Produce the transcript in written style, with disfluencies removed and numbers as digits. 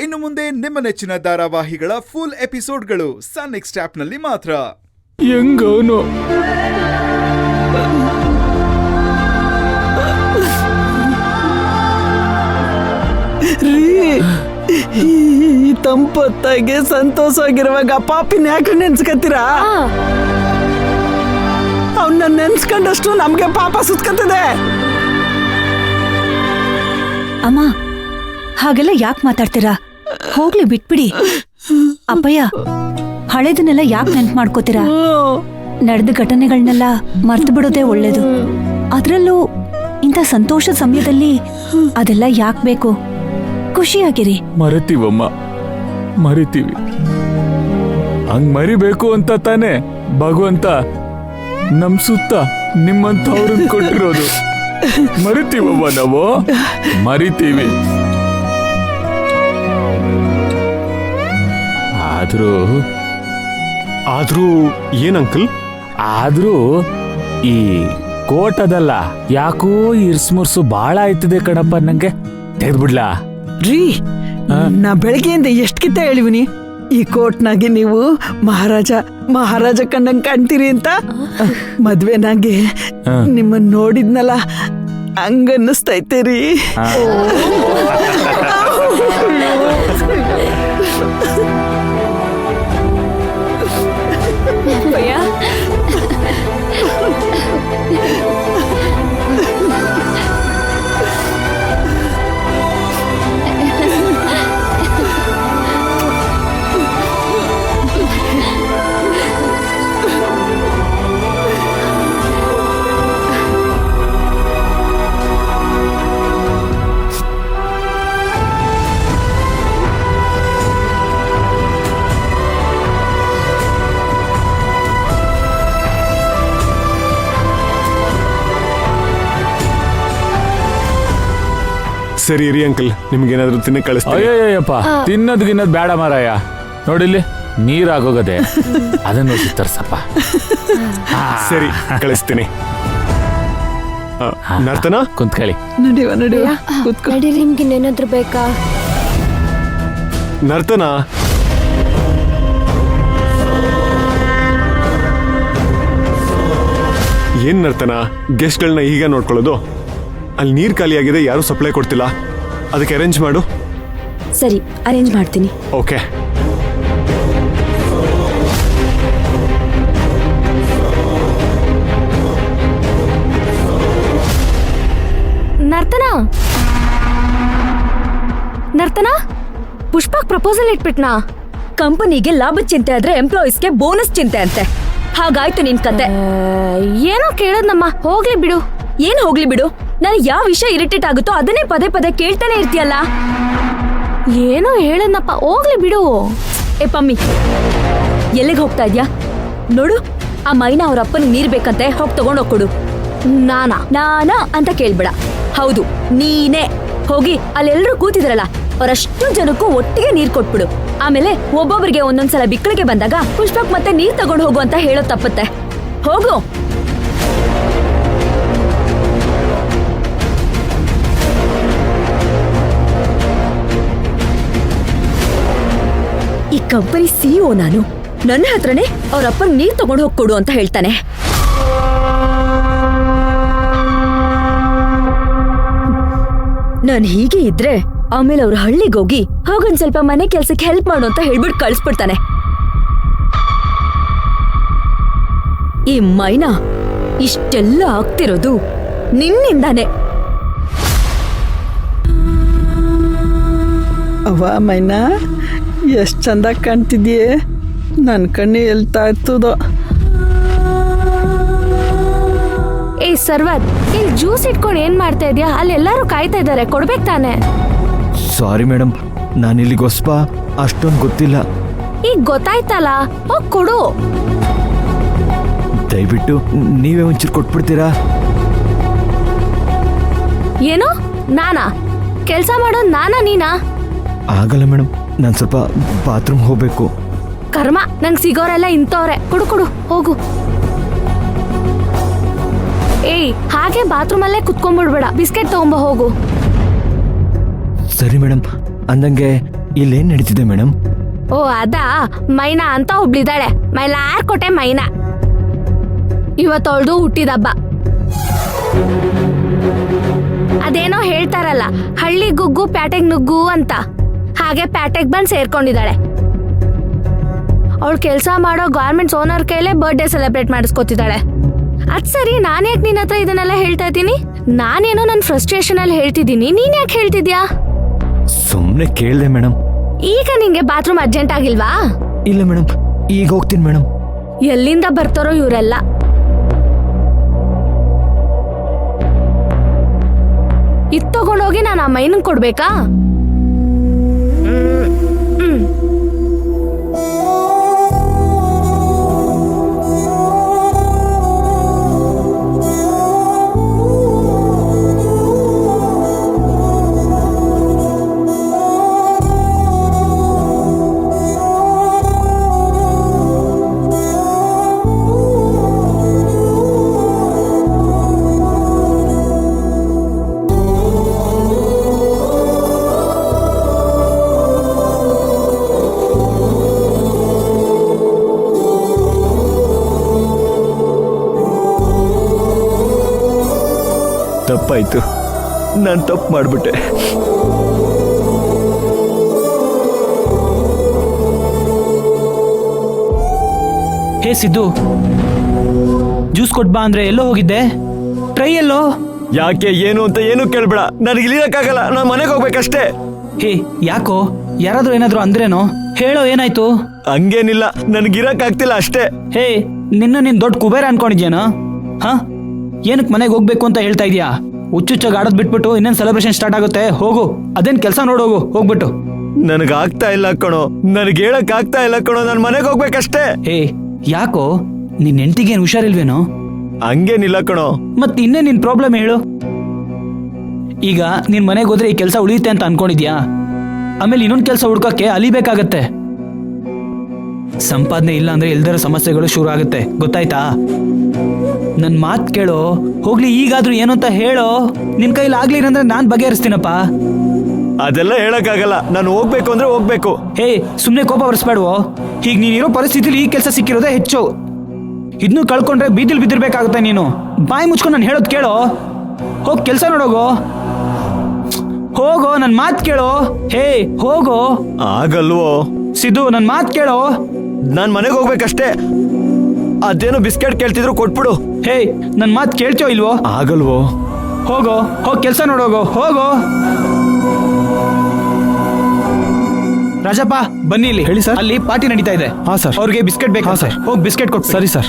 ಇನ್ನು ಮುಂದೆ ನಿಮ್ಮ ನೆಚ್ಚಿನ ಧಾರಾವಾಹಿಗಳ ಫುಲ್ ಎಪಿಸೋಡ್ಗಳು ಸನ್ ನೆಕ್ಸ್ಟ್ ಆಪ್ನಲ್ಲಿ ಮಾತ್ರ. ಹೆಂಗವನು ಈ ತಂಪೊತ್ತಾಗೆ ಸಂತೋಷವಾಗಿರುವಾಗ ಪಾಪಿನ ಯಾಕೆ ನೆನ್ಸ್ಕತ್ತೀರಾ? ಅವನ್ನ ನೆನ್ಸ್ಕೊಂಡಷ್ಟು ನಮ್ಗೆ ಪಾಪ ಸುತ್ಕತ್ತದೆ. ಅಮ್ಮ ಹಾಗೆಲ್ಲ ಯಾಕೆ ಮಾತಾಡ್ತೀರಾ? ಹೋಗ್ಲಿ ಬಿಟ್ಬಿಡಿ. ಅಪ್ಪಯ್ಯ, ಹಳೇದನ್ನೆಲ್ಲ ಯಾಕೆ ನೆನ್ಪು ಮಾಡ್ಕೋತೀರಾ? ನಡೆದ ಘಟನೆಗಳನ್ನೆಲ್ಲ ಮರ್ತು ಬಿಡೋದೇ ಒಳ್ಳೇದು. ಅದ್ರಲ್ಲೂ ಇಂಥ ಸಂತೋಷದ ಸಮಯದಲ್ಲಿ ಅದೆಲ್ಲ ಯಾಕೆ ಬೇಕು? ಖುಷಿಯಾಗಿರಿ. ಮರಿತೀವಮ್ಮ, ಮರಿತೀವಿ. ಹಂಗ್ ಮರಿಬೇಕು ಅಂತ ತಾನೆ ಭಗವಂತ ನಮ್ ಸುತ್ತ ನಿಮ್ಮಂಥವ್ರನ್ನ ಕೊಟ್ಟಿರೋದು. ಮರಿತೀವಮ್ಮ, ನಾವು ಮರಿತೀವಿ. ಆದ್ರೂ ಏನ್ ಅಂಕಲ್? ಆದ್ರೂ ಈ ಕೋಟದಲ್ಲ ಯಾಕೋ ಇರ್ಸ್ಮುರ್ಸು ಬಾಳ ಆಯ್ತದೆ ಕಣಪ್ಪ. ನಂಗೆ ತೆಗೆದ್ಬಿಡ್ಲಾ? ರೀ, ನಾ ಬೆಳಗ್ಗೆಯಿಂದ ಎಷ್ಟ್ಕಿಂತ ಹೇಳಿವಿನಿ ಈ ಕೋಟ್ನಾಗೆ ನೀವು ಮಹಾರಾಜ ಕಂಡಂಗ್ ಕಾಣ್ತೀರಿ ಅಂತ. ಮದ್ವೆನಾಗೆ ನಿಮ್ಮನ್ನ ನೋಡಿದ್ನಲ್ಲ ಹಂಗನ್ನಿಸ್ತೈತೆ ರೀ. ಸರಿ ರೀ ಅಂಕಲ್, ನಿಮ್ಗೇನಾದ್ರೂ ತಿನ್ನಕ್ ಕಳಿಸ್ತೀನಿ. ಅಯ್ಯಯ್ಯಪ್ಪ, ತಿನ್ನೋದ್ ಬೇಡ ಮಾರಾಯ. ನೋಡಿಲ್ಲಿ ನೀರಾಗೋಗದೆ, ಅದನ್ನು ತರ್ಸಪ್ಪ. ಸರಿ, ಕಳಿಸ್ತೀನಿ. ನರ್ತನ, ಕುಂತ್ಕೊಳ್ಳಿ. ನಡಿವ ನಡೀರಿ. ನಿಮ್ಗಿನ್ನೇನಾದ್ರೂ ಬೇಕಾ? ನರ್ತನ, ಏನ್ ನರ್ತನ, ಗೆಸ್ಟ್ಗಳನ್ನ ಈಗ ನೋಡ್ಕೊಳ್ಳೋದು? ಅಲ್ಲಿ ನೀರ್ ಖಾಲಿಯಾಗಿದೆ, ಯಾರು ಸಪ್ಲೈ ಕೊಡ್ತಿಲ್ಲ. ಅದಕ್ಕೆ ಅರೇಂಜ್ ಮಾಡು. ಸರಿ, ಅರೇಂಜ್ ಮಾಡ್ತೀನಿ. ಓಕೆ. ನರ್ತನ, ಪುಷ್ಪಕ್ ಪ್ರಪೋಸಲ್ ಇಟ್ಬಿಟ್ನಾ? ಕಂಪನಿಗೆ ಲಾಭ ಚಿಂತೆ ಆದ್ರೆ ಎಂಪ್ಲಾಯೀಸ್ಗೆ ಬೋನಸ್ ಚಿಂತೆ ಅಂತೆ. ಹಾಗಾಯ್ತು ನಿನ್ ಕತೆ. ಏನೋ ಕೇಳದ್ನಮ್ಮ, ಹೋಗ್ಲಿ ಬಿಡು. ಏನ್ ಹೋಗ್ಲಿ ಬಿಡು? ನಾನು ಯಾವ ವಿಷಯ ಇರಿಟೇಟ್ ಆಗುತ್ತೋ ಅದನ್ನೇ ಪದೇ ಪದೇ ಕೇಳ್ತಾನೆ ಇರ್ತೀಯಲ್ಲ. ಏನೋ ಹೇಳದ್ನಪ್ಪ, ಹೋಗ್ಲಿ ಬಿಡು. ಏ ಪಮ್ಮಿ, ಎಲ್ಲಿಗೆ ಹೋಗ್ತಾ ಇದ್ಯಾ? ನೋಡು, ಆ ಮೈನಾ ಅವ್ರ ಅಪ್ಪನಿಗೆ ನೀರ್ ಬೇಕಂತೆ, ಹೋಗಿ ತಗೊಂಡೋಗ್ ಕೊಡು. ನಾನಾ ಅಂತ ಕೇಳ್ಬೇಡ. ಹೌದು, ನೀನೇ ಹೋಗಿ ಅಲ್ಲೆಲ್ಲರೂ ಕೂತಿದ್ರಲ್ಲ ಅವರಷ್ಟು ಜನಕ್ಕೂ ಒಟ್ಟಿಗೆ ನೀರ್ ಕೊಟ್ಬಿಡು. ಆಮೇಲೆ ಒಬ್ಬೊಬ್ಬರಿಗೆ ಒಂದೊಂದ್ಸಲ ಬಿಕ್ಕಳಿಗೆ ಬಂದಾಗ ಪುಷ್ಪಕ್ ಮತ್ತೆ ನೀರ್ ತಗೊಂಡು ಹೋಗು ಅಂತ ಹೇಳೋದ್ ತಪ್ಪತ್ತೆ. ಹೋಗು. ಈ ಕಂಪನಿ ಸಿಇಒ ನಾನು. ನನ್ನ ಹತ್ರನೇ ಅವ್ರ ಅಪ್ಪನ್ ನೀರ್ ತಗೊಂಡು ಹೋಗ್ಕೊಡು ಅಂತ ಹೇಳ್ತಾನೆ. ನಾನ್ ಹೀಗೆ ಇದ್ರೆ ಆಮೇಲೆ ಅವ್ರ ಹಳ್ಳಿಗೋಗಿ ಹೋಗೊಂದ್ ಸ್ವಲ್ಪ ಮನೆ ಕೆಲ್ಸಕ್ಕೆ ಹೆಲ್ಪ್ ಮಾಡು ಅಂತ ಹೇಳ್ಬಿಟ್ಟು ಕಳಿಸ್ಬಿಡ್ತಾನೆ. ಈ ಮೈನಾ ಇಷ್ಟೆಲ್ಲ ಆಗ್ತಿರೋದು ನಿನ್ನಿಂದಾನೆ. ಅವ್ವ ಮೈನಾ, ಎಷ್ಟ್ ಚಂದ ಕಾಣ್ತಿದ್ಯೆ. ನನ್ ಕಣ್ಣು ಎಲ್ತಾ ಇರ್ತದೋ. ಏ ಸರ್ವತ್, ಇಲ್ಲಿ ಜ್ಯೂಸ್ ಇಟ್ಕೊಂಡು ಏನ್ ಮಾಡ್ತಾ ಇದ್ಯಾ? ಅಲ್ಲಿ ಎಲ್ಲರೂ ಕಾಯ್ತಾ ಇದಾರೆ, ಕೊಡ್ಬೇಕು ತಾನೆ? ಸಾರಿ ಮೇಡಮ್, ನಾನಿಲ್ಲಿಗೆ ಹೊಸ್ಪ, ಅಷ್ಟೊಂದು ಗೊತ್ತಿಲ್ಲ. ಈಗ ಗೊತ್ತಾಯ್ತಲ್ಲ, ಹೋಗ್ ಕೊಡು. ದಯವಿಟ್ಟು ನೀವೇ ಒಂಚೂರು ಕೊಟ್ಬಿಡ್ತೀರಾ? ಏನು ನಾನಾ? ಕೆಲ್ಸ ಮಾಡೋದು ನಾನಾ ನೀನಾ? ಆಗಲ್ಲ ಮೇಡಮ್, ನಾನು ಸ್ವಲ್ಪ ಬಾತ್ರೂಮ್ ಹೋಗ್ಬೇಕು. ಕರ್ಮ, ನಂಗೆ ಸಿಗೋರೆಲ್ಲ ಇಂಥವ್ರೆ. ಕೊಡು ಕೊಡು, ಹೋಗು. ಏಯ್, ಹಾಗೆ ಬಾತ್ರೂಮ್ ಅಲ್ಲೇ ಕುತ್ಕೊಂಡ್ಬಿಡ್ಬೇಡ, ಬಿಸ್ಕೆಟ್ ತಗೊಂಬ ಹೋಗು. ಸರಿ ಮೇಡಮ್, ಅಂದಂಗೆ ಇಲ್ಲೇನ್ ನಡೀತಿದೆ ಮೇಡಮ್? ಓ ಅದಾ, ಮೈನಾ ಅಂತ ಒಬ್ಳಿದಾಳೆ, ಮೈಲಾರ್ಕೋಟೆ ಮೈನಾ. ಇವತ್ತವಳ್ದು ಹುಟ್ಟಿದಬ್ಬ. ಅದೇನೋ ಹೇಳ್ತಾರಲ್ಲ, ಹಳ್ಳಿ ಗುಗ್ಗು ಪ್ಯಾಟೆಗ್ ನುಗ್ಗು ಅಂತ, ಹಾಗೆ ಪ್ಯಾಟೆಗ್ ಬಂದ್ ಸೇರ್ಕೊಂಡಿದ್ದಾಳೆ. ಅವಳು ಕೆಲಸ ಮಾಡೋ ಗಾರ್ಮೆಂಟ್ಸ್ ಓನರ್ ಕೈಲೇ ಬರ್ಡೇ ಸೆಲೆಬ್ರೇಟ್ ಮಾಡಿಸ್ಕೊತಿದ್ದಾಳೆ. ಅದ್ ಸರಿ, ನಾನ್ ಯಾಕೆ ನಿನ್ನ ಹತ್ರ ಇದನ್ನೆಲ್ಲ ಹೇಳ್ತಾ ಇದ್ದೀನಿ? ನಾನೇನೋ ನನ್ನ ಫ್ರಸ್ಟ್ರೇಷನ್ ಅಲ್ಲಿ ಹೇಳ್ತಿದ್ದೀನಿ, ನೀನ್ ಯಾಕೆ ಹೇಳ್ತಿದ್ಯಾ? ಸುಮ್ನೆ ಕೇಳ್ದೆ ಮೇಡಮ್. ಈಗ ನಿಂಗೆ ಬಾತ್ರೂಮ್ ಅರ್ಜೆಂಟ್ ಆಗಿಲ್ವಾ? ಇಲ್ಲ ಮೇಡಮ್, ಈಗ ಹೋಗ್ತೀನಿ ಮೇಡಮ್. ಎಲ್ಲಿಂದ ಬರ್ತಾರೋ ಇವರೆಲ್ಲ. ಇದ್ ತಗೊಂಡೋಗಿ ನಾನು ಆ ಮೈನಂಗ್ ಕೊಡ್ಬೇಕಾ? ತಪ್ಪಾಯ್ತು, ನಾನು ತಪ್ಪು ಮಾಡ್ಬಿಟ್ಟೆ. ಹೇ ಸಿದ್ದು, ಜ್ಯೂಸ್ ಕೊಟ್ಬಾ ಅಂದ್ರೆ ಎಲ್ಲೋ ಹೋಗಿದ್ದೆ? ಟ್ರೈ ಎಲ್ಲೋ? ಯಾಕೆ ಏನು ಅಂತ ಏನು ಕೇಳ್ಬೇಡ, ನನಗೆ ಇಲ್ಲಿರಕ್ಕಾಗಲ್ಲ, ನಾನು ಮನೆಗೆ ಹೋಗ್ಬೇಕಷ್ಟೇ. ಹೇ ಯಾಕೋ, ಯಾರಾದ್ರೂ ಏನಾದ್ರು ಅಂದ್ರೇನೋ? ಹೇಳೋ, ಏನಾಯ್ತು? ಹಂಗೇನಿಲ್ಲ, ನನಗಿರಕ್ಕಾಗ್ತಿಲ್ಲ ಅಷ್ಟೇ. ಹೇ, ನಿನ್ನ ದೊಡ್ಡ ಕುಬೇರ ಅನ್ಕೊಂಡಿದ್ಯಾನ? ಹಾ, ಏನಕ್ಕೆ ಮನೆಗೆ ಹೋಗ್ಬೇಕು ಅಂತ ಹೇಳ್ತಾ ಇದೀಯಾ? ಹುಚ್ಚುಚ್ಚಾಗಿ ಆಡೋದ್ ಬಿಟ್ಬಿಟ್ಟು ಇನ್ನೇನು ಸೆಲೆಬ್ರೇಷನ್ ಸ್ಟಾರ್ಟ್ ಆಗುತ್ತೆ, ಹೋಗು. ಅದೇನ್ ಕೆಲಸ ನೋಡೋಗು, ಹೋಗ್ಬಿಟ್ಟು. ನನಗಾಗ್ತಾ ಇಲ್ಲ ಕಣೋ, ನನಗೆ ಹೇಳಕ್ ಆಗ್ತಾ ಇಲ್ಲ ಕಣೋ, ನಾನು ಮನೆಗೆ ಹೋಗ್ಬೇಕಷ್ಟೇ. ಹೇ ಯಾಕೋ, ನಿನ್ ಹೆಂಡತಿಗೇನು ಹುಷಾರಿಲ್ವೇನೋ? ಹಂಗೇನಿಲ್ಲ ಕಣೋ. ಮತ್ ಇನ್ನೇ ನಿನ್ ಪ್ರಾಬ್ಲಮ್ ಹೇಳು. ಈಗ ನಿನ್ ಮನೆಗೆ ಹೋದ್ರೆ ಈ ಕೆಲಸ ಉಳಿಯುತ್ತೆ ಅಂತ ಅನ್ಕೊಂಡಿದ್ಯಾ? ಆಮೇಲೆ ಇನ್ನೊಂದು ಕೆಲಸ ಹುಡ್ಕಕ್ಕೆ ಅಲಿಬೇಕಾಗತ್ತೆ. ಸಂಪಾದನೆ ಇಲ್ಲ ಅಂದ್ರೆ ಇಲ್ದಿರೋ ಸಮಸ್ಯೆಗಳು ಶುರು ಆಗುತ್ತೆ, ಗೊತ್ತಾಯ್ತಾ? ನನ್ ಮಾತ್ ಕೇಳೋ, ಹೋಗ್ಲಿ ಈಗಾದ್ರೂ ಏನು ಅಂತ ಹೇಳೋ. ನಿನ್ ಕೈಲಿ ಆಗ್ಲಿಲ್ಲ ಅಂದ್ರೆ ನಾನ್ ಬಗೆಹರಿಸ್ತೀನಪ್ಪ. ಅದೆಲ್ಲ ಹೇಳಕ್ಕಾಗಲ್ಲ, ನಾನು ಹೋಗ್ಬೇಕು ಅಂದ್ರೆ ಹೋಗ್ಬೇಕು. ಹೇ, ಸುಮ್ನೆ ಕೋಪ ಬರ್ಸ್ಬೇಡ್ವೋ. ಈಗ ನೀನಿರೋ ಪರಿಸ್ಥಿತಿಲಿ ಈ ಕೆಲಸ ಸಿಕ್ಕಿರೋದೇ ಹೆಚ್ಚು. ಇದನ್ನು ಕಳ್ಕೊಂಡ್ರೆ ಬೀದಿಲ್ ಬಿದ್ದಿರ್ಬೇಕಾಗುತ್ತೆ ನೀನು. ಬಾಯಿ ಮುಚ್ಕೊಂಡು ನಾನು ಹೇಳೋದು ಕೇಳೋ, ಹೋಗ್ ಕೆಲಸ ನೋಡೋಗೋ. ಹೋಗೋ, ನನ್ ಮಾತ್ ಕೇಳೋ. ಹೇ ಹೋಗೋ. ಆಗಲ್ವೋ ಸಿದ್ದು, ನನ್ ಮಾತ್ ಕೇಳೋ. ನಾನ್ ಮನೆಗೆ ಹೋಗ್ಬೇಕಷ್ಟೇ. ಅದೇನೋ ಬಿಸ್ಕೆಟ್ ಕೇಳ್ತಿದ್ರು, ಕೊಟ್ಬಿಡು. ಹೇ, ನನ್ ಮಾತ್ ಕೇಳ್ತೀಯೋ ಇಲ್ವೋ? ಆಗಲ್ವೋ. ಹೋಗೋ, ಹೋಗ್ ಕೆಲಸ ನೋಡೋಗೋ, ಹೋಗೋ. ರಾಜಪ್ಪ ಬನ್ನಿ ಇಲ್ಲಿ. ಹೇಳಿ ಸರ್. ಅಲ್ಲಿ ಪಾರ್ಟಿ ನಡೀತಾ ಇದೆ. ಹಾ ಸರ್. ಅವ್ರಿಗೆ ಬಿಸ್ಕೆಟ್ ಬೇಕಾ? ಹಾ ಸರ್. ಹೋಗಿ ಬಿಸ್ಕೆಟ್ ಕೊಟ್ಟು. ಸರಿ ಸರ್.